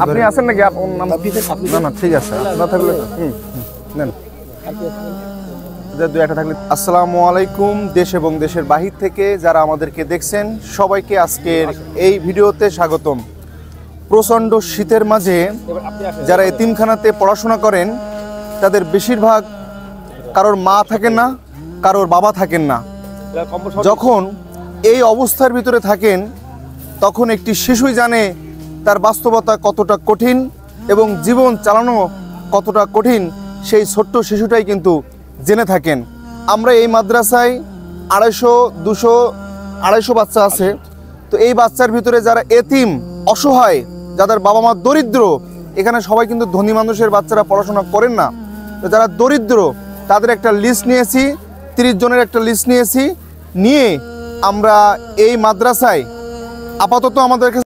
আপনি আছেন নাকি? না না ঠিক আছে, না থাকলে নেন দুই একটা থাকলে। আসসালামু আলাইকুম। দেশ এবং দেশের বাহির থেকে যারা আমাদেরকে দেখছেন সবাইকে আজকের এই ভিডিওতে স্বাগতম। প্রচণ্ড শীতের মাঝে যারা এতিমখানাতে পড়াশোনা করেন তাদের বেশিরভাগ কারোর মা থাকেন না, কারোর বাবা থাকেন না। যখন এই অবস্থার ভিতরে থাকেন তখন একটি শিশুই জানে তার বাস্তবতা কতটা কঠিন এবং জীবন চালানো কতটা কঠিন, সেই ছোট্ট শিশুটাই কিন্তু জেনে থাকেন। আমরা এই মাদ্রাসায় 250 বাচ্চা আছে। তো এই বাচ্চার ভিতরে যারা এতিম, অসহায়, যাদের বাবা মা দরিদ্র, এখানে সবাই কিন্তু ধনী মানুষের বাচ্চারা পড়াশোনা করেন না। তো যারা দরিদ্র তাদের একটা লিস্ট নিয়েছি, 30 জনের একটা লিস্ট নিয়ে আমরা এই মাদ্রাসায় আপাতত আমাদের